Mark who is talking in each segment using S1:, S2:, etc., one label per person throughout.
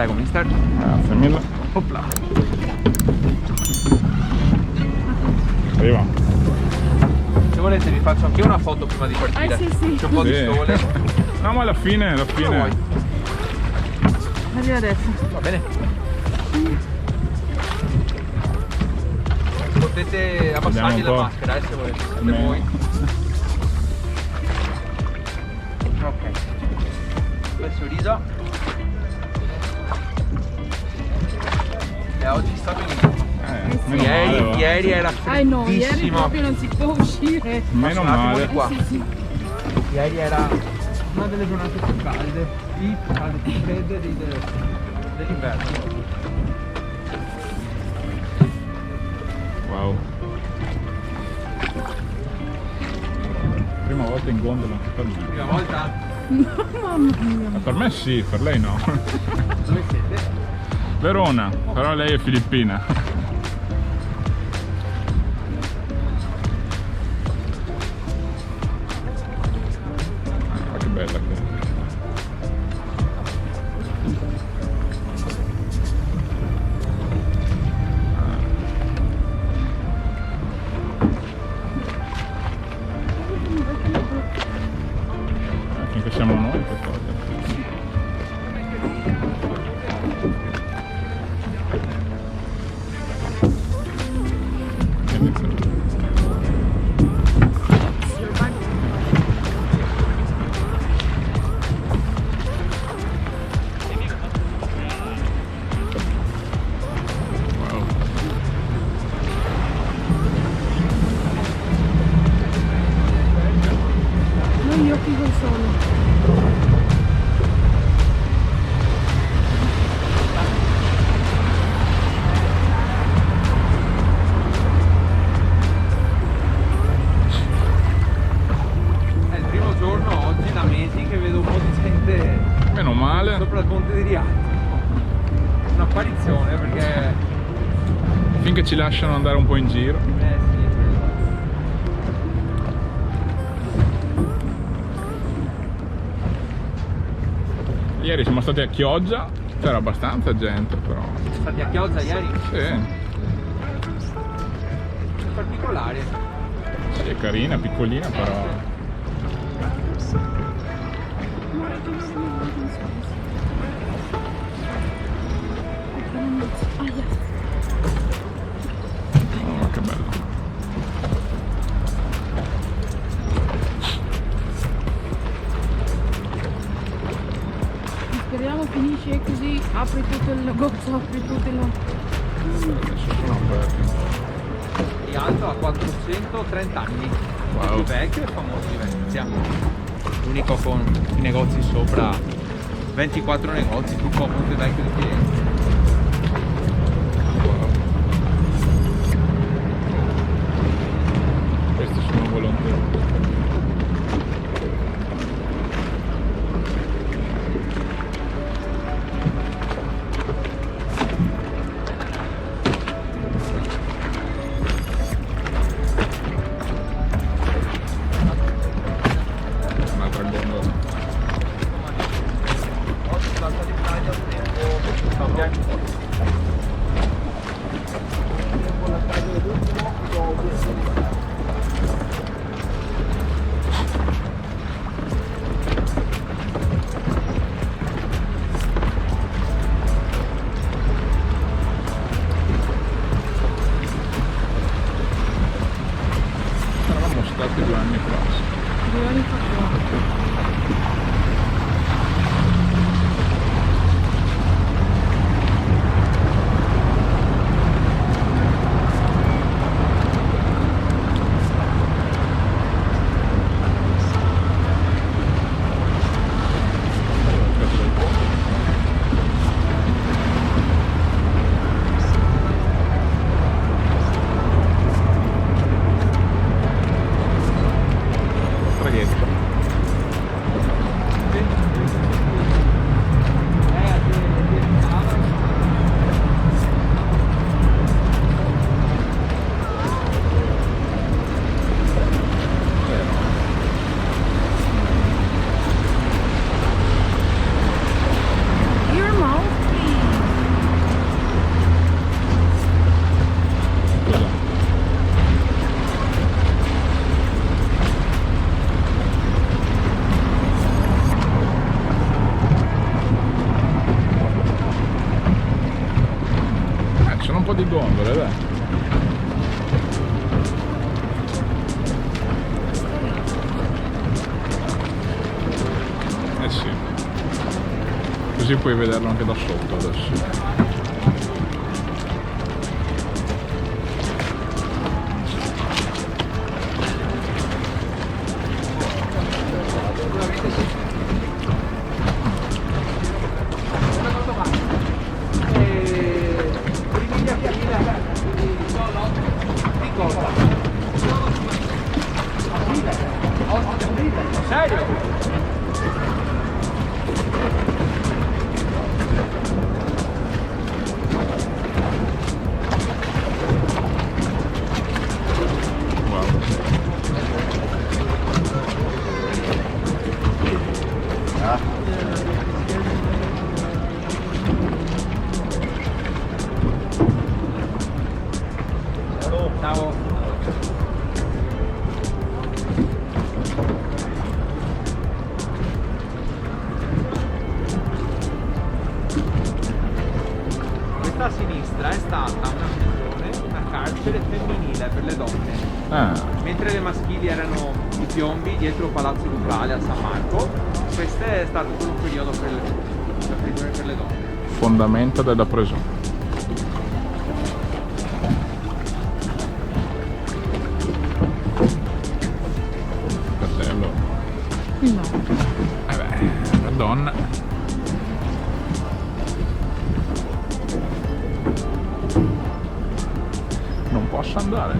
S1: Prego, mister.
S2: Grazie mille.
S1: Opla.
S2: Arriva.
S1: Se volete vi faccio anche una foto prima di partire.
S3: Sì.
S1: C'è un po' di
S2: Sì.
S1: sole.
S2: No, ma alla fine.
S1: Come vuoi.
S3: Arriva adesso.
S1: Va bene. Potete abbassargli
S2: Vediamo
S1: la
S2: un po'.
S1: maschera se volete, per
S2: Meno.
S1: voi. Ok. Bel sorriso. E oggi sta benissimo.
S2: Meno male, va.
S1: Ieri era
S3: No, ieri
S1: freddissimo.
S3: proprio non si può uscire.
S2: Meno
S1: Un attimo
S2: male.
S1: di qua.
S3: Sì.
S1: Ieri era una delle giornate più calde, più fredde dell'inverno.
S2: Wow. Prima volta in gondola per me.
S1: Prima volta?
S3: No, mamma mia.
S2: Ma per me sì, per lei no.
S1: Dove siete?
S2: Verona, però lei è filippina. Ma che bella che è. Finché siamo noi per cosa. Wow.
S3: Non gli occhi col sole.
S1: È il primo giorno oggi da mesi che vedo un po' di gente
S2: Meno male.
S1: sopra il ponte di Rialto. Un'apparizione perché
S2: Finché ci lasciano andare un po' in giro.
S1: sì.
S2: Ieri siamo stati a Chioggia, c'era abbastanza gente però.
S1: Siete stati a Chioggia ieri?
S2: Sì,
S1: Particolari.
S2: sì, è carina, piccolina però. Oh, che bello.
S3: Speriamo finisce così, apri tutto il negozio, apri tutto il...
S2: Adesso sono aperti.
S1: Rialto ha 430 anni.
S2: Wow.
S1: Più vecchio e famoso di Venezia. Unico con i negozi sopra, 24 negozi, tutto a Ponte Vecchio di Firenze.
S2: Questi sono volontari. Un'altra gondola.
S1: Oggi Piazza d'Italia un tempo sta bianco.
S2: Eravamo stati 2 anni fa.
S3: 2 anni fa.
S2: Traghetto.
S3: Your mouth, please.
S2: di gondole, dai. Eh sì. Così puoi vederlo anche da sotto adesso.
S1: Ciao. Questa a sinistra è stata una prigione, una carcere femminile per le donne.
S2: Ah,
S1: Mentre le maschili erano i piombi dietro il Palazzo Ducale a San Marco, questo è stato per un periodo per la prigione per le donne.
S2: fondamenta della prigione. Fratello.
S3: No.
S2: Beh, la donna. Non posso andare.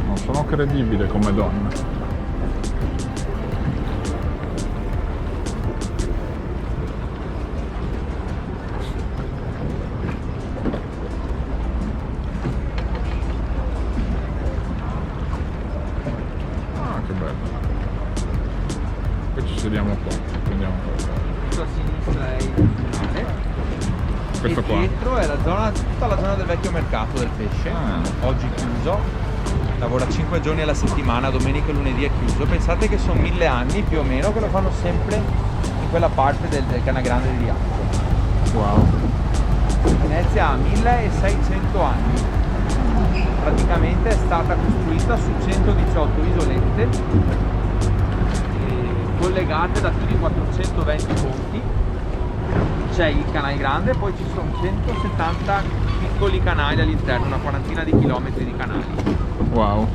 S2: Non sono credibile come donna. Ah, che bello. Poi ci sediamo qua. Prendiamo qua.
S1: Questo a sinistra è il finale.
S2: Questo
S1: E
S2: qua.
S1: dietro è la zona, tutta la zona del vecchio mercato del pesce, oggi chiuso, lavora 5 giorni alla settimana, domenica e lunedì è chiuso. Pensate che sono 1000 anni più o meno che lo fanno sempre in quella parte del Canale Grande di Rialto.
S2: Wow.
S1: Venezia ha 1600 anni, praticamente è stata costruita su 118 isolette collegate da più di 420 ponti. C'è il canale grande, poi ci sono 170 piccoli canali all'interno, una quarantina di chilometri di canali.
S2: Wow.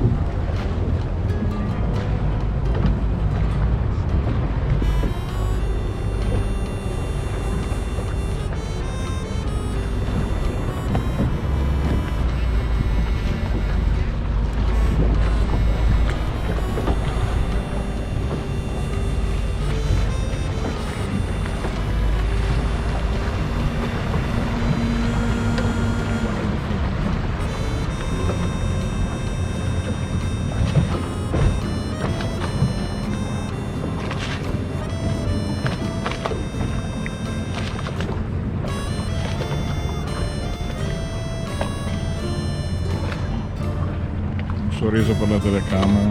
S2: Sorriso per la telecamera.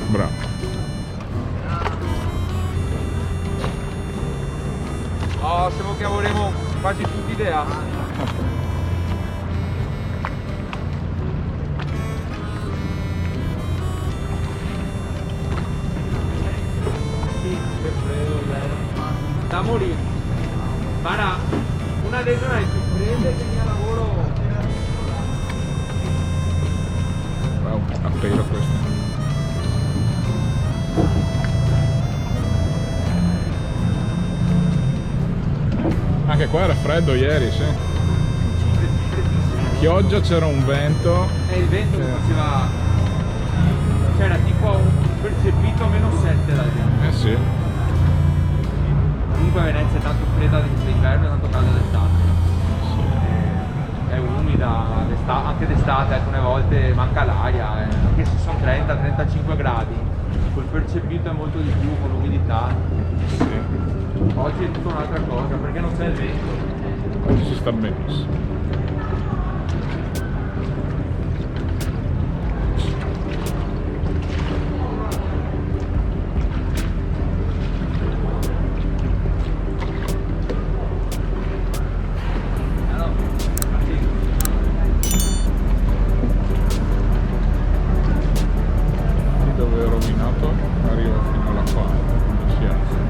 S2: Bravo.
S1: Oh, siamo che avremo quasi tutti idea. Che freddo, da morire. Guarda, una delle zone più fredde che mio lavoro.
S2: Wow, appena questa. Anche qua era freddo ieri, sì.
S1: Freddissimo.
S2: Chioggia, c'era un vento.
S1: E il vento che faceva. C'era tipo un percepito -7 da dentro.
S2: Eh sì.
S1: Comunque Venezia è tanto fredda d'inverno e tanto calda d'estate. È umida, anche d'estate alcune volte manca l'aria, anche se sono 30-35 gradi, quel percepito è molto di più con l'umidità.
S2: Sì.
S1: Oggi è tutta un'altra cosa, perché non c'è il vento.
S2: Oggi si sta benissimo. rovinato, arrivo fino alla qua, quando si alza.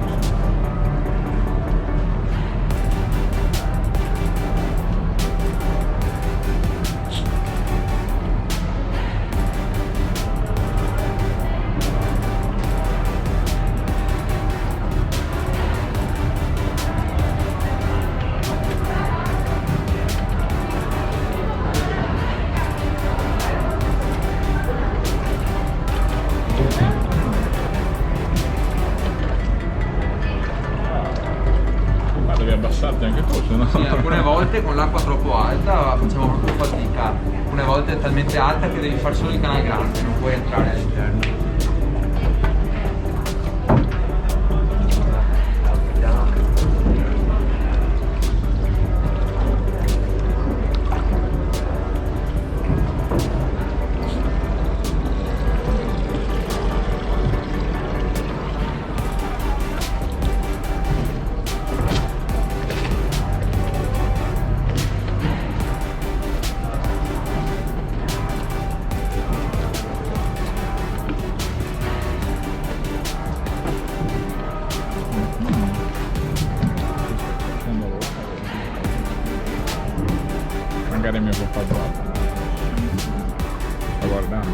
S2: Ma devi abbassarti anche tu, se no...
S1: Sì, alcune volte con l'acqua troppo alta facciamo proprio fatica, alcune volte è talmente alta che devi fare solo il canale grande, non puoi entrare all'interno.
S2: Magari mio papà guarda. Sta guardando.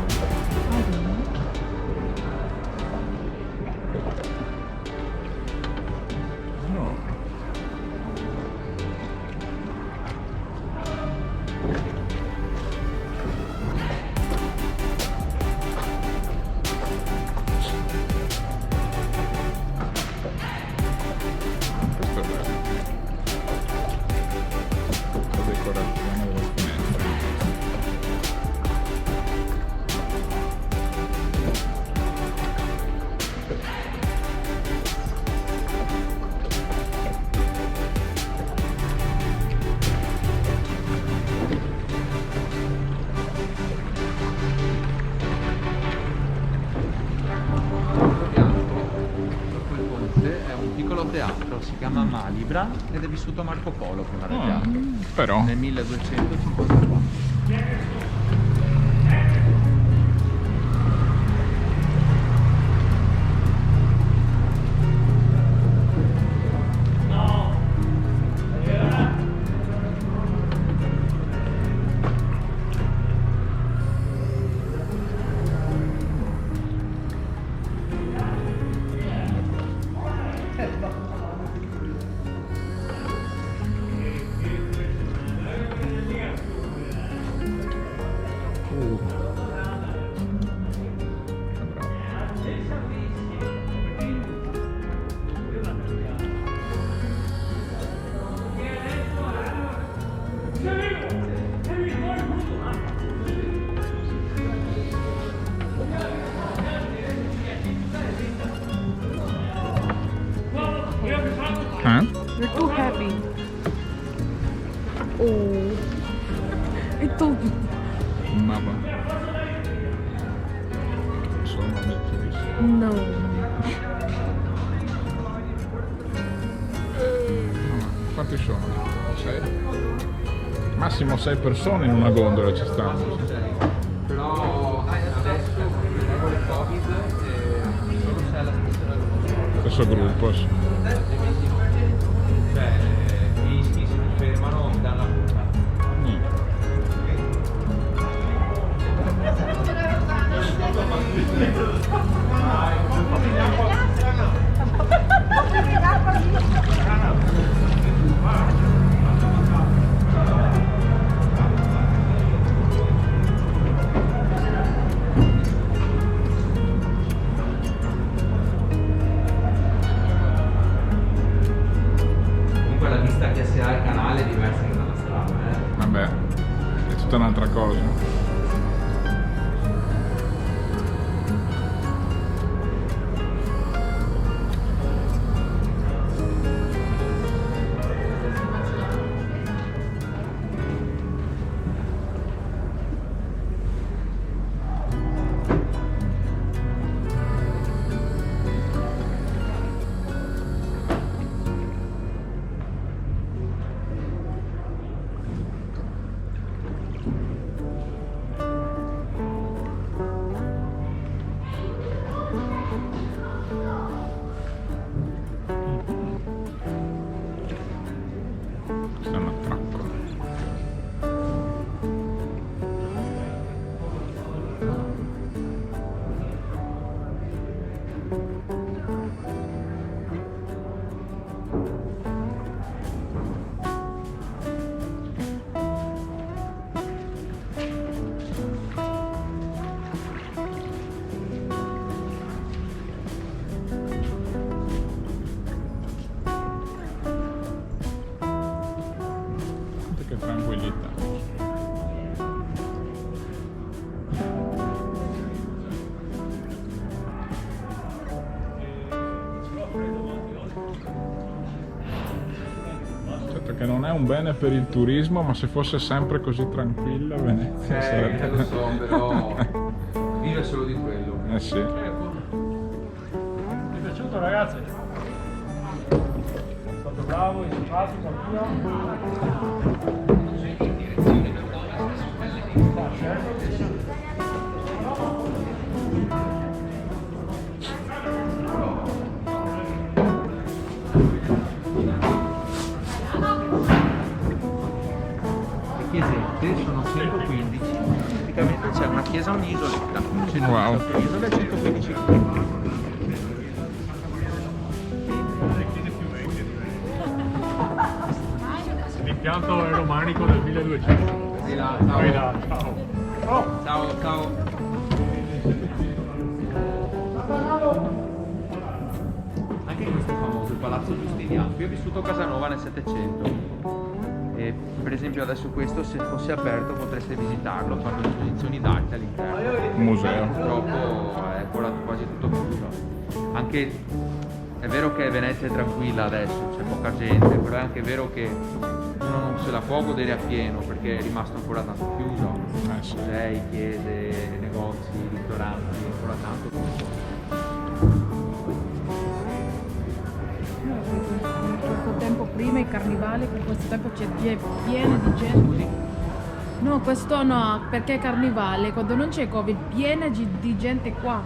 S2: No. Questo è bello. La decorazione dello finestra.
S1: Quel ponte è un piccolo teatro, si chiama Malibra ed è vissuto Marco Polo prima del teatro,
S2: Però
S1: nel 1254.
S3: You're too heavy. Oh. I told you.
S2: ma va. Sono metterissimo.
S3: No.
S2: Quanti sono? 6? Massimo 6 persone in una gondola ci stanno.
S1: Però adesso con le regole Covid solo se è la stessa
S2: Stesso gruppo, sì.
S1: cioè i rischi si fermano dalla punta.
S2: Che tranquillità. Certo che non è un bene per il turismo, ma se fosse sempre così tranquilla Venezia sarebbe...
S1: lo so, però vive solo di quello.
S2: Eh sì.
S4: Vi è piaciuto ragazzi? È stato bravo, è simpatico,
S1: Le chiesette sono 115, praticamente c'è una chiesa un'isoletta,
S2: Wow.
S1: un'isola e 115 km.
S4: l'impianto è romanico del 1200.
S1: Di là,
S4: Poi
S1: ciao.
S4: là, ciao. Oh.
S1: Ciao, ciao. Anche questo è famoso, il Palazzo Giustiniano. Io ho vissuto a Casanova nel 700 e per esempio adesso questo, se fosse aperto, potreste visitarlo, fanno esposizioni d'arte all'interno.
S2: Un museo.
S1: Purtroppo è ancora quasi tutto chiuso. Anche è vero che Venezia è tranquilla adesso, c'è poca gente, però è anche vero che uno non se la può godere appieno perché è rimasto ancora tanto chiuso.
S2: Sì.
S1: Musei, chiese, negozi, ristoranti, ancora tanto chiuso.
S3: In questo tempo prima il carnevale, con questo tempo c'è pieno di gente.
S1: Scusi?
S3: No, questo no, perché è carnevale, quando non c'è Covid, piena di gente qua.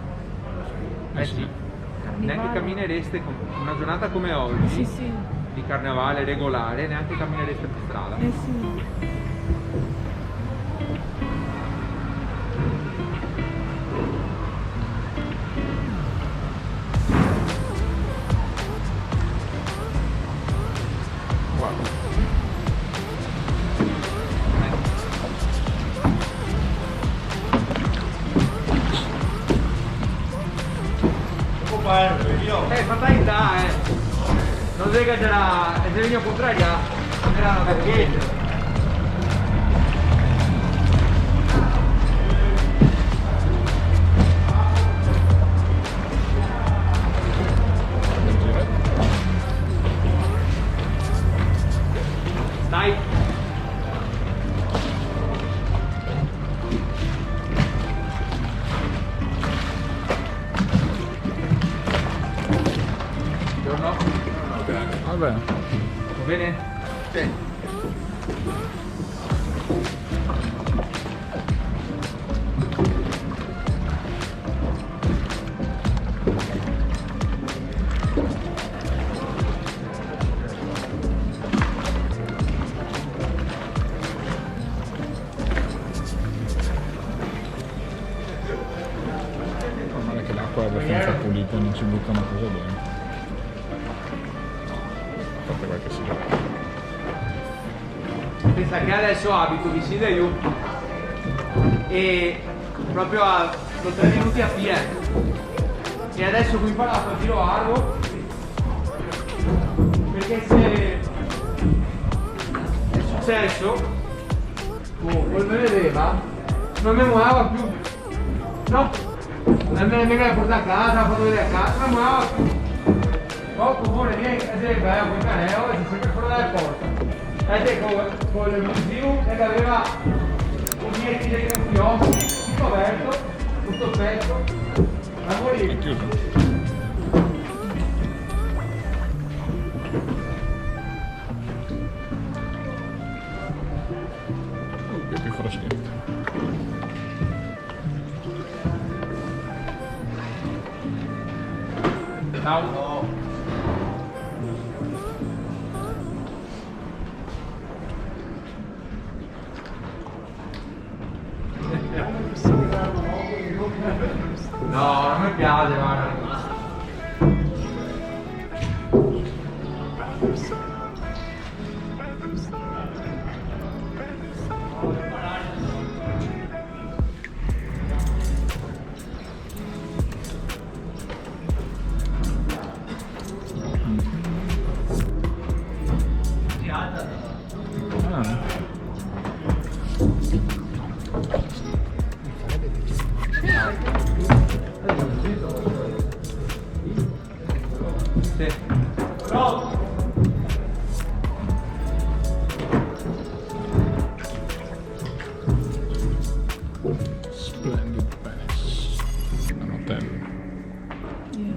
S1: Eh sì.
S3: Carnevale.
S1: Neanche camminereste con una giornata come oggi
S3: Sì, sì.
S1: di carnevale regolare, neanche camminereste per strada.
S3: Eh sì.
S1: Fatalidad, no digas ya, ese niño contraria, era la pequeña. Dai.
S2: Vabbè.
S1: Va bene? Sì.
S2: Male che l'acqua è abbastanza pulita e non ci butta una cosa dentro. Fate qualche sigaro.
S1: Pensa che adesso abito vicino a io e proprio a 3 minuti a piedi. E adesso qui ho imparato a giro largo perché se è successo, come me vedeva, non mi muoveva più. No, non mi aveva portato a casa, ha fatto vedere a casa, non mi muoveva più. Poi comune niente, è bello, quel caneo, e si sempre fuori dalle porte. E con il museo che aveva un mieti dei gonfiossi, coperto, tutto petto, a morire.
S2: È chiuso. Che più freschetto.
S1: Ciao. No, non mi piace, guarda. Sì.
S2: Splendid Palace. Un hotel.
S3: Yeah.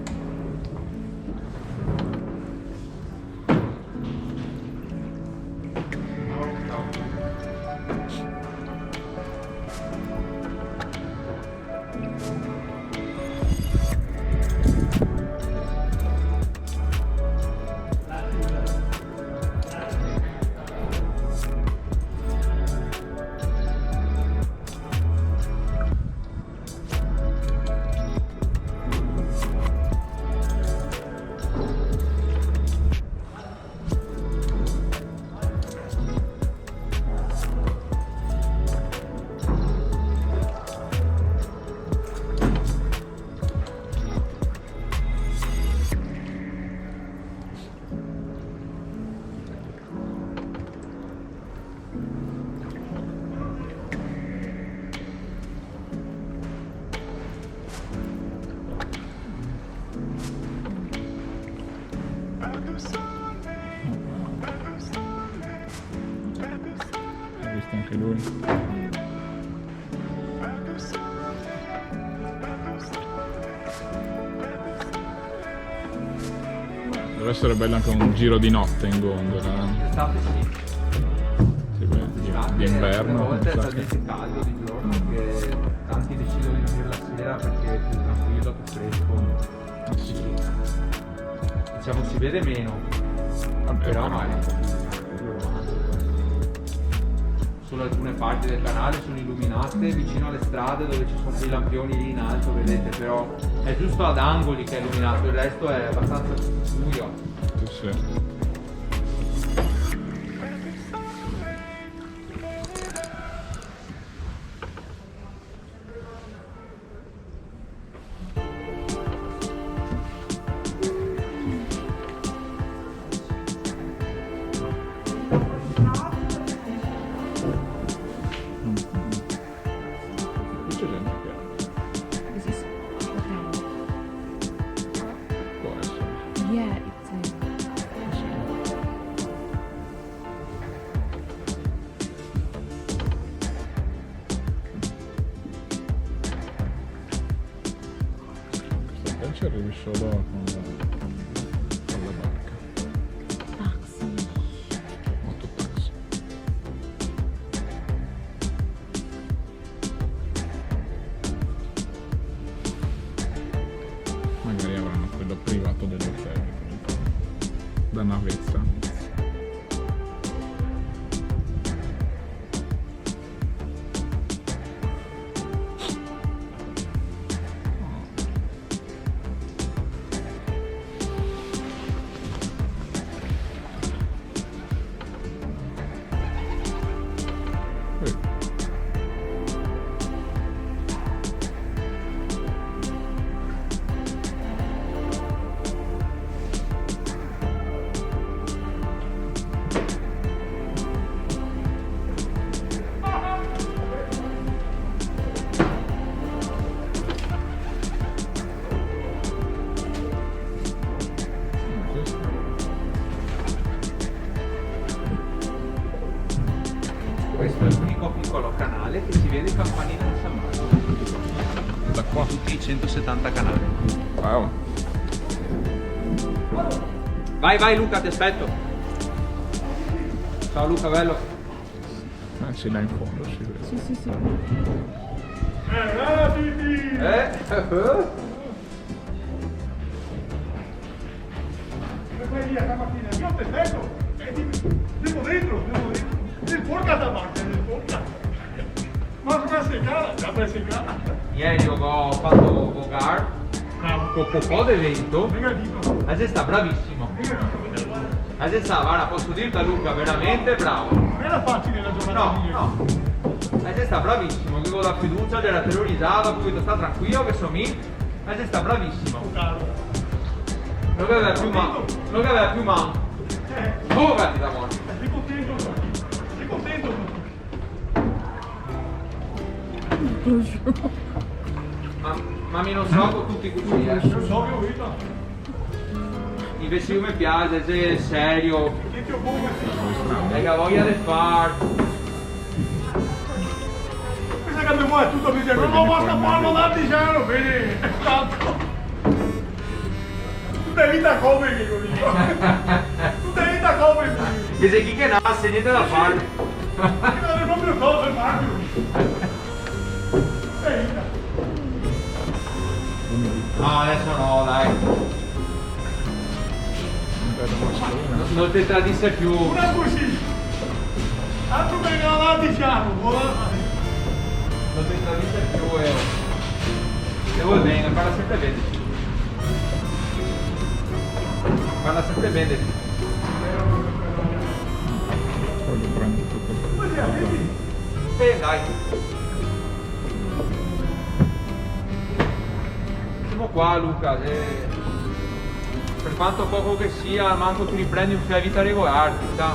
S2: Hai visto anche lui? Deve essere bello anche un giro di notte in gondola.
S1: Estate sì.
S2: Sì, beh, d'inverno.
S1: A volte è
S2: mi sa
S1: talmente caldo di giorno che tanti decidono di venire la sera perché è più tranquillo, più fresco.
S2: che- sì.
S1: Diciamo si vede meno,
S2: Vabbè,
S1: però
S2: però-
S1: solo alcune parti del canale sono illuminate vicino alle strade dove ci sono dei lampioni lì in alto, vedete, però è giusto ad angoli che è illuminato, il resto è abbastanza buio.
S2: Sì, sì. C'è gente che
S3: This is hotel.
S2: può essere.
S3: Yeah, it's a...
S2: Sì. Questo hotel ci arrivi solo con la barca.
S3: Taxi.
S2: Mototaxi. Magari avranno quello privato dell'hotel, da navezza.
S1: Questo è l'unico piccolo canale che si vede il campanile di San Marco,
S2: Da qua.
S1: tutti i 170 canali.
S2: Wow.
S1: Vai vai Luca, ti aspetto. Ciao Luca, bello.
S2: Sì, là in fondo si vede.
S3: Sì, sì, sì.
S4: Come fai via stamattina? Io ti aspetto! Devo dentro! Nel porca da parte, nel porca! Ma come seccare? La per seccare!
S1: Ieri ho fatto Bogar, un po' d'evento.
S4: Venga dito!
S1: Adesso sta bravissimo.
S4: Venga dito!
S1: Adesso sta, guarda, posso dirti a Luca, veramente bravo.
S4: Non era facile la giornata di
S1: No,
S4: ieri.
S1: no. Adesso sta bravissimo, avevo la fiducia, era terrorizzato, poi sta tranquillo che sono mi. Adesso sta bravissimo.
S4: Caro.
S1: Non che aveva più mano. Non che aveva più mano. Muovati da morte.
S4: Sei contento? Sei contento?
S3: Lo giuro.
S1: Ma mi non so con tutti i cucini.
S4: Non so che ho visto.
S1: invece io mi piace, sei serio,
S4: Che ti occupa?
S1: hai che voglia di fare.
S4: Pensa che mi vuoi tutto mi dice, non basta farlo da Artigiano, vedi? Tanto. Tu devi da come che io dico. Tu devi da come.
S1: Che se chi che nasce, niente da fare.
S4: Non è proprio cosa, Mario. Devi da.
S1: No, adesso no, dai. Non ti tradisce più.
S4: Una così. Altro che non l'Artigiano, voilà.
S1: Non ti tradisce più, e vuoi bene, parla sempre bene. Parla sempre bene.
S2: Poi lo prendo tutto.
S4: Vedi?
S1: Dai. Siamo qua, Luca. Per quanto poco che sia, manco ti riprendi un filo a vita regolarti, sa?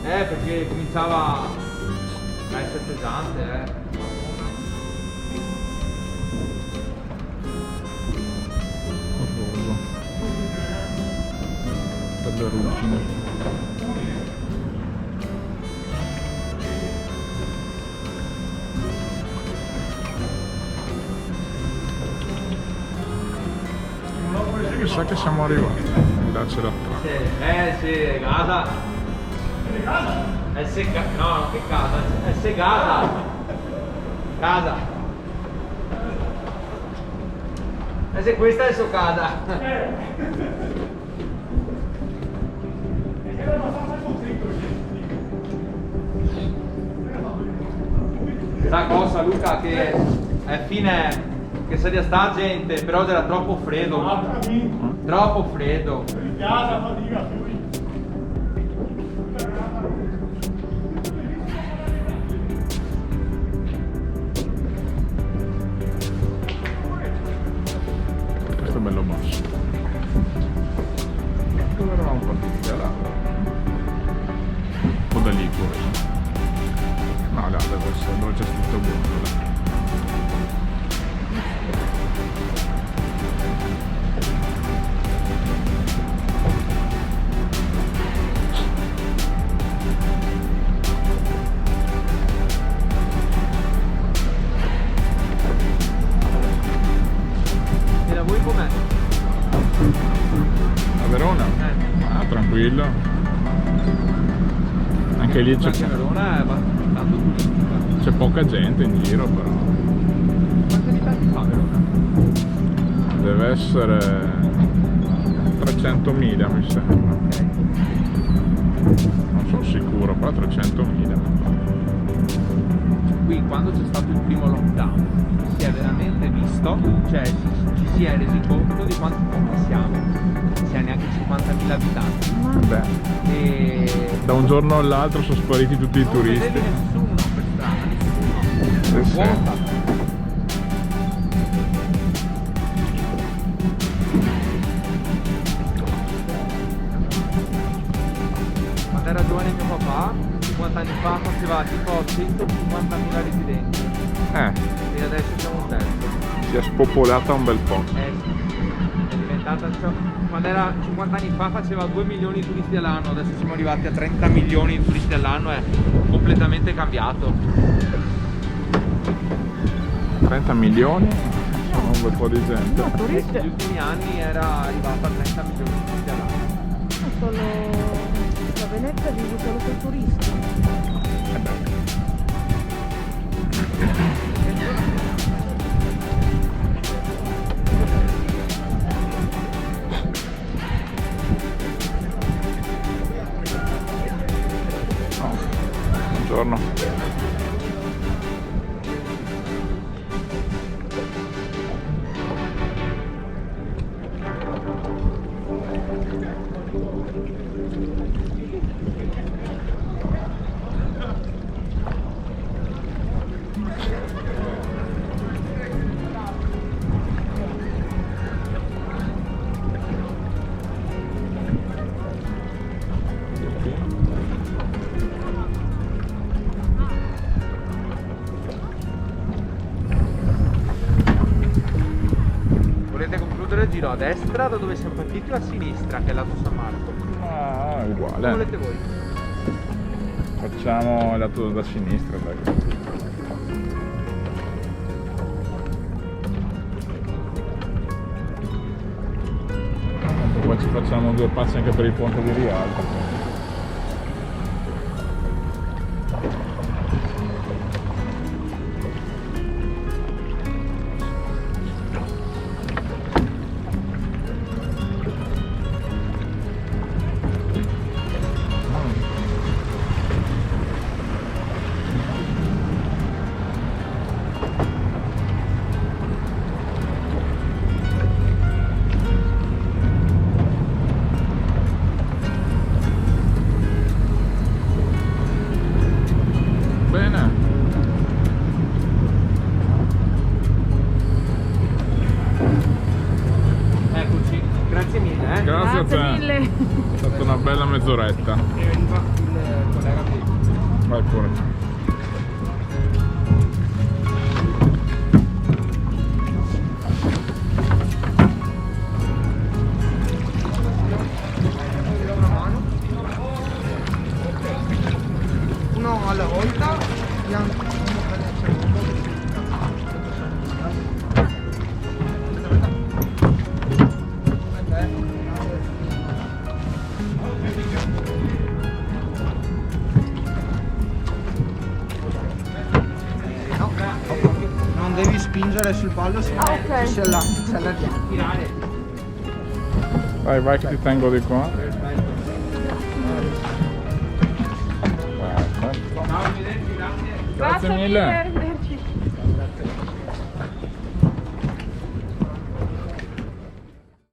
S1: Perché cominciava a essere pesante,
S2: Orroroso. Delle ruggine. Mi sa che siamo arrivati. Là c'è la strada.
S1: Sì, casa. È seccata. No, che casa? È segata. Casa. Se questa è sua casa. Sa cosa, Luca, che alla fine che saria sta gente, però era troppo freddo. Troppo freddo.
S4: Mi piace la fatica più.
S2: Questo è bello basso. Dove eravamo partiti? Da là. O da lì forse. No, là deve essere dove c'è scritto buono.
S1: E la vuoi com'è?
S2: A Verona? Ah, tranquillo. Anche lì c'è,
S1: Perché Verona è tanto turistica.
S2: c'è poca gente in giro però.
S1: Quanti abitanti fa Verona?
S2: Deve essere 300.000 mi sembra.
S1: Ok.
S2: Non sono sicuro, però 300.000.
S1: Qui quando c'è stato il primo lockdown si è veramente visto, cioè ci si è resi conto di quanto pochi siamo. Si ha neanche 50.000 abitanti.
S2: Beh,
S1: E
S2: da un giorno all'altro sono spariti tutti i
S1: non
S2: turisti.
S1: vedevi nessuno per strada, nessuno.
S2: Sì, sì.
S1: Vuota. Quando era giovane mio papà, 50 anni fa faceva tipo 150.000 residenti e adesso siamo un terzo.
S2: Si è spopolata un bel po'.
S1: È diventata, cioè, quando era 50 anni fa faceva 2 milioni di turisti all'anno, adesso siamo arrivati a 30 milioni di turisti all'anno, è completamente cambiato.
S2: 30 milioni? Sono un bel po' di gente.
S3: No,
S1: Negli
S3: turisti.
S1: ultimi anni era arrivata a 30 milioni di turisti all'anno.
S3: Solo la Venezia vive solo con turisti.
S2: Buongiorno.
S1: giro a destra da dove siamo partiti o a sinistra, che è lato San Marco?
S2: Ma
S1: Come
S2: uguale.
S1: volete voi?
S2: Facciamo il lato da sinistra, dai. Poi ci facciamo due passi anche per il ponte di Rialto. Bene.
S1: Eccoci, grazie mille.
S2: Grazie a
S3: Grazie
S2: te.
S3: mille.
S2: È stata una bella mezz'oretta.
S1: E veniva il collega qui.
S2: Vai pure.
S1: Una mano. Uno alla volta. Non devi spingere sul ballo, se
S3: ok.
S1: se la tirare.
S2: Vai, vai che ti tengo di qua. Perfetto.
S1: Ciao, arrivederci, grazie.
S2: Grazie mille.